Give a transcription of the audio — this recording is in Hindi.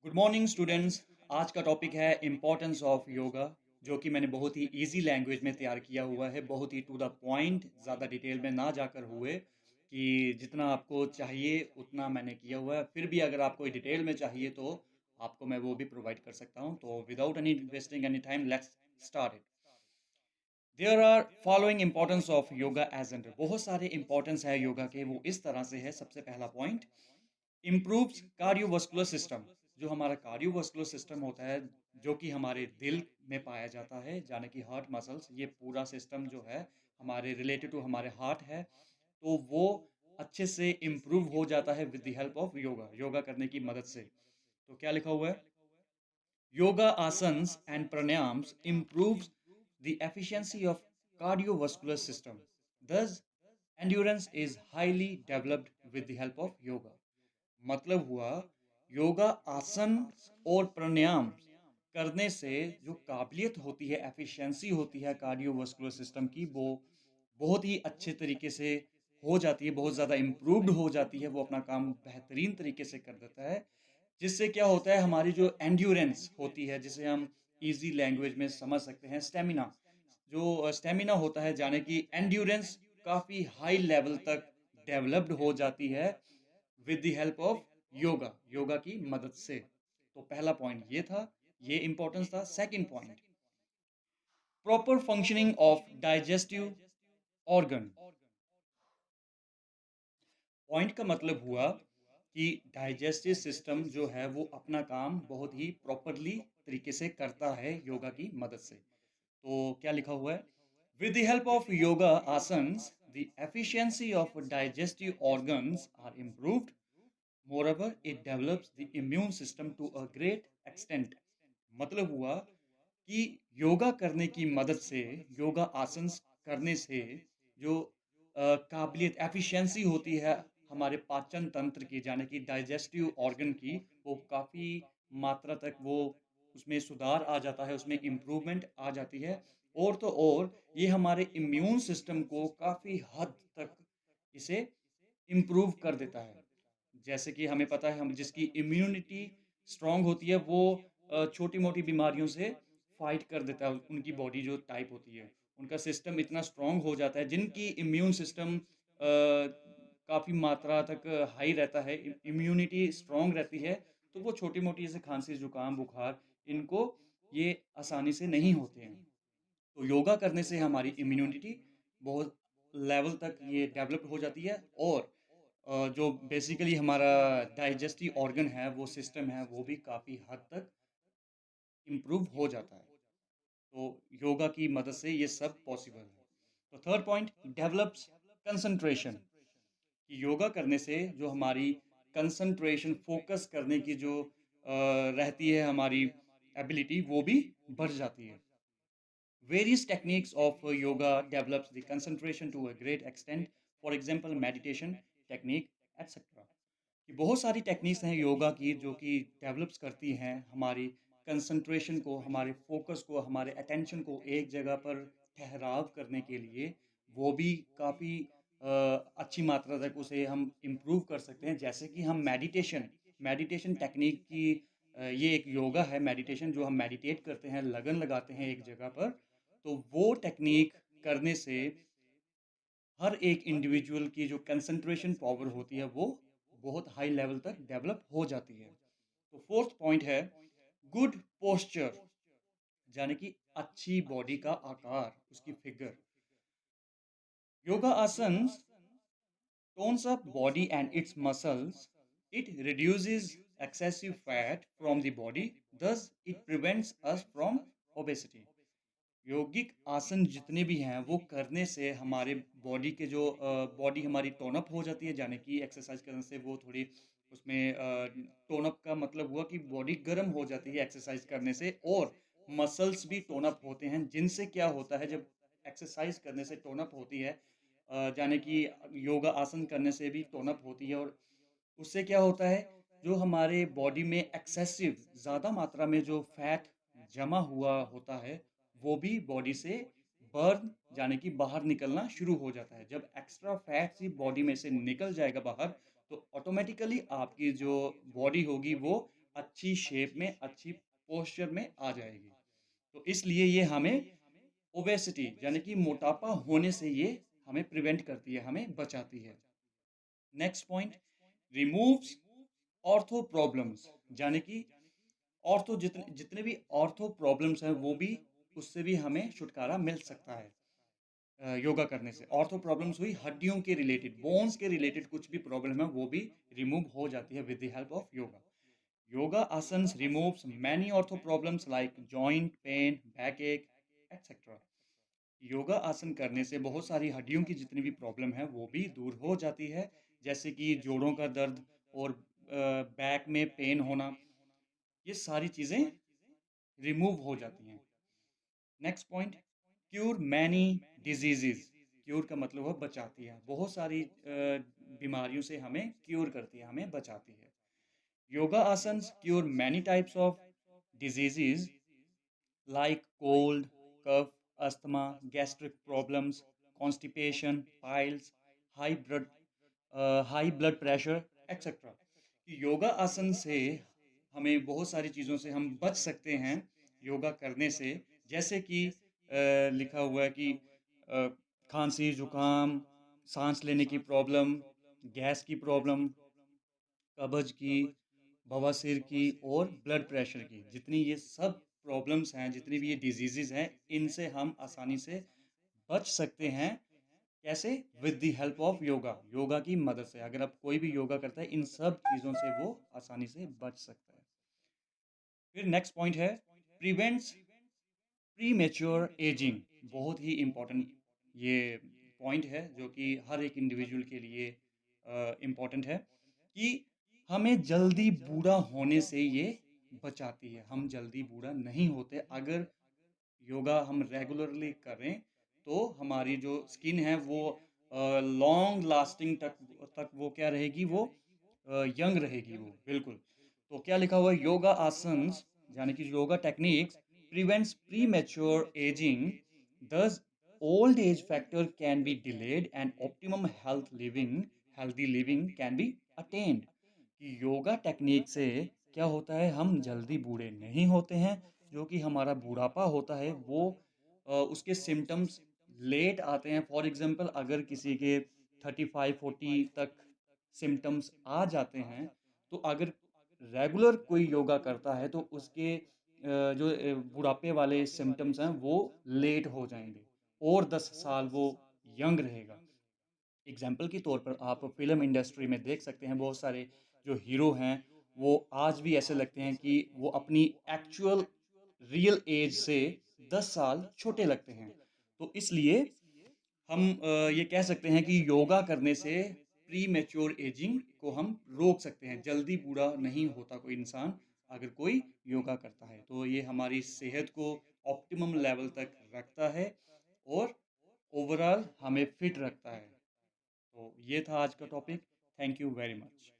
Good morning students. आज का टॉपिक है इम्पोर्टेंस ऑफ योगा, जो कि मैंने बहुत ही इजी लैंग्वेज में तैयार किया हुआ है, बहुत ही टू द पॉइंट, ज़्यादा डिटेल में ना जाकर हुए कि जितना आपको चाहिए उतना मैंने किया हुआ है। फिर भी अगर आपको डिटेल में चाहिए तो आपको मैं वो भी प्रोवाइड कर सकता हूँ। तो without any wasting any time, let's start it. There are following importance of yoga as and, बहुत सारे इंपॉर्टेंस है योगा के। वो इस तरह से है। सबसे पहला पॉइंट, इम्प्रूव्स कार्डियोवास्कुलर सिस्टम। जो हमारा कार्डियोवास्कुलर सिस्टम होता है, जो कि हमारे दिल में पाया जाता है, यानी कि हार्ट मसल्स, ये पूरा सिस्टम जो है हमारे रिलेटेड टू हमारे हार्ट है, तो वो अच्छे से इम्प्रूव हो जाता है with the help of yoga, yoga करने की मदद से। तो क्या लिखा हुआ है? Yoga asanas and प्राणायाम्स improves the efficiency of cardiovascular system. Thus, endurance is highly developed with the help of yoga. मतलब हुआ, योगा आसन और प्राणायाम करने से जो काबिलियत होती है, एफिशिएंसी होती है कार्डियोवास्कुलर सिस्टम की, वो बहुत ही अच्छे तरीके से हो जाती है, बहुत ज़्यादा इम्प्रूव्ड हो जाती है। वो अपना काम बेहतरीन तरीके से कर देता है, जिससे क्या होता है, हमारी जो एंड्योरेंस होती है, जिसे हम इजी लैंग्वेज में समझ सकते हैं, स्टेमिना, जो स्टेमिना होता है, जाने की एंड्योरेंस काफ़ी हाई लेवल तक डेवलप्ड हो जाती है with the help of yoga, yoga की मदद से। तो पहला पॉइंट ये था, ये इंपॉर्टेंस था। Second point, proper functioning of digestive organ. Point का मतलब हुआ कि डाइजेस्टिव सिस्टम जो है वो अपना काम बहुत ही प्रॉपरली तरीके से करता है योगा की मदद से। तो क्या लिखा हुआ है? With the help of yoga asanas, the efficiency of digestive organs are improved. Moreover, it develops the immune system to a great extent. मतलब हुआ कि योगा करने की मदद से, योगा आसन्स करने से जो काबिलियत, एफिशिएंसी होती है हमारे पाचन तंत्र की, यानी कि डाइजेस्टिव ऑर्गन की, वो काफ़ी मात्रा तक वो उसमें सुधार आ जाता है, उसमें इम्प्रूवमेंट आ जाती है। और तो और ये हमारे इम्यून सिस्टम को काफ़ी हद तक इसे इम्प्रूव कर देता है। जैसे कि हमें पता है, हम जिसकी इम्यूनिटी स्ट्रांग होती है, वो छोटी-मोटी बीमारियों से फाइट कर देता है। उनकी बॉडी जो टाइप होती है, उनका सिस्टम इतना स्ट्रांग हो जाता है, जिनकी इम्यून सिस्टम काफ़ी मात्रा तक हाई रहता है, इम्यूनिटी स्ट्रांग रहती है, तो वो छोटी-मोटी जैसे खांसी, जुकाम, बुखार, इनको ये आसानी से नहीं होते हैं। तो योगा करने से हमारी इम्यूनिटी बहुत लेवल तक ये डेवलप हो जाती है, और जो बेसिकली हमारा डाइजेस्टिव ऑर्गन है, वो सिस्टम है, वो भी काफ़ी हद तक इम्प्रूव हो जाता है। तो योगा की मदद से ये सब पॉसिबल है। तो थर्ड पॉइंट, डेवलप्स कंसंट्रेशन। कि योगा करने से जो हमारी कंसंट्रेशन, फोकस करने की जो रहती है हमारी एबिलिटी, वो भी बढ़ जाती है। Various techniques of yoga develops the concentration to a great extent. For example, meditation technique, etc. कि बहुत सारी टेक्निक्स हैं योगा की, जो कि डेवलप्स करती हैं हमारी कंसंट्रेशन को, हमारे फोकस को, हमारे अटेंशन को एक जगह पर ठहराव करने के लिए। वो भी काफ़ी अच्छी मात्रा तक उसे हम इम्प्रूव कर सकते हैं। जैसे कि हम मेडिटेशन, मेडिटेशन टेक्निक की, ये एक योगा है मेडिटेशन, जो हम मेडिटेट करते हैं, लगन लगाते हैं एक जगह पर। तो वो टेक्निक करने से हर एक इंडिविजुअल की जो कंसंट्रेशन पावर होती है, वो बहुत हाई लेवल तक डेवलप हो जाती है। तो फोर्थ पॉइंट है, गुड पोस्चर, यानी कि अच्छी बॉडी का आकार, उसकी figure. Yoga asanas tones up body and its muscles. It reduces excessive fat from the body, thus it prevents us from obesity. योगिक आसन जितने भी हैं, वो करने से हमारे बॉडी के जो बॉडी हमारी टोन अप हो जाती है, यानी कि एक्सरसाइज करने से वो थोड़ी उसमें टोन अप का मतलब हुआ कि बॉडी गर्म हो जाती है एक्सरसाइज करने से, और मसल्स भी टोन अप होते हैं, जिनसे क्या होता है, जब एक्सरसाइज करने से टोन अप होती है, यानी कि योगा आसन करने से भी टोन अप होती है, और उससे क्या होता है, जो हमारे बॉडी में एक्सेसिव ज़्यादा मात्रा में जो फैट जमा हुआ होता है, वो भी बॉडी से बर्न, यानी कि बाहर निकलना शुरू हो जाता है। जब एक्स्ट्रा फैट ही बॉडी में से निकल जाएगा बाहर, तो ऑटोमेटिकली आपकी जो बॉडी होगी, वो अच्छी शेप में, अच्छी पोस्चर में आ जाएगी। तो इसलिए ये हमें ओबेसिटी यानी कि मोटापा होने से ये हमें प्रिवेंट करती है, हमें बचाती है। Next point, removes ortho problems, यानी कि ऑर्थो जितने जितने भी ऑर्थो प्रॉब्लम्स हैं वो भी, उससे भी हमें छुटकारा मिल सकता है योगा करने से। ऑर्थो प्रॉब्लम्स हुई हड्डियों के रिलेटेड, बोन्स के रिलेटेड कुछ भी प्रॉब्लम है वो भी रिमूव हो जाती है with the help of yoga. Yoga asanas removes many ortho problems like joint pain, back एक, एक्सेट्रा। योगा आसन करने से बहुत सारी हड्डियों की जितनी भी प्रॉब्लम है वो भी दूर हो जाती है, जैसे कि जोड़ों का दर्द और बैक में पेन होना, ये सारी चीज़ें रिमूव हो जाती हैं। Next point, cure many diseases. Cure का मतलब है बचाती है, बहुत सारी बीमारियों से हमें क्यूर करती है, हमें बचाती है। Yoga asanas cure many types of diseases like cold, cough, asthma, gastric problems, constipation, piles, high blood high blood pressure etcetera. Yoga आसन से हमें बहुत सारी चीज़ों से हम बच सकते हैं योगा करने से, जैसे कि लिखा हुआ है कि अ, खांसी, जुकाम, सांस लेने की प्रॉब्लम, गैस की प्रॉब्लम, कब्ज की, बवासीर की और ब्लड प्रेशर की, जितनी ये सब प्रॉब्लम्स हैं, जितनी भी ये डिजीज़ेज़ हैं, इनसे हम आसानी से बच सकते हैं। कैसे? With the help of yoga, yoga की मदद से। अगर आप कोई भी योगा करता है, इन सब चीज़ों से वो आसानी से बच सकता है। फिर नेक्स्ट पॉइंट है, प्रिवेंट्स प्री मेच्योर एजिंग। बहुत ही इम्पोर्टेंट ये पॉइंट है, जो कि हर एक इंडिविजुअल के लिए इम्पोर्टेंट है, कि हमें जल्दी बूढ़ा होने से ये बचाती है। हम जल्दी बूढ़ा नहीं होते अगर योगा हम रेगुलरली करें, तो हमारी जो स्किन है वो लॉन्ग लास्टिंग तक वो क्या रहेगी, वो यंग रहेगी वो, बिल्कुल। तो क्या लिखा हुआ है, योगा आसन्स यानी कि yoga techniques prevents premature ageing, thus old age factor can be delayed and optimum healthy living can be attained. कि योगा टेक्निक से क्या होता है, हम जल्दी बूढ़े नहीं होते हैं। जो कि हमारा बुढ़ापा होता है वो उसके सिम्टम्स लेट आते हैं। फॉर एग्जांपल, अगर किसी के 35-40 तक सिम्टम्स आ जाते हैं, तो अगर रेगुलर कोई योगा करता है तो उसके जो बुढ़ापे वाले सिम्टम्स हैं वो लेट हो जाएंगे और 10 साल वो यंग रहेगा। एग्जाम्पल के तौर पर आप फिल्म इंडस्ट्री में देख सकते हैं, बहुत सारे जो हीरो हैं वो आज भी ऐसे लगते हैं कि वो अपनी एक्चुअल रियल एज से 10 साल छोटे लगते हैं। तो इसलिए हम ये कह सकते हैं कि योगा करने से प्री मैच्योर एजिंग को हम रोक सकते हैं। जल्दी बूढ़ा नहीं होता कोई इंसान अगर कोई योगा करता है, तो ये हमारी सेहत को ऑप्टिमम लेवल तक रखता है और ओवरऑल हमें फिट रखता है। तो ये था आज का topic. Thank you very much.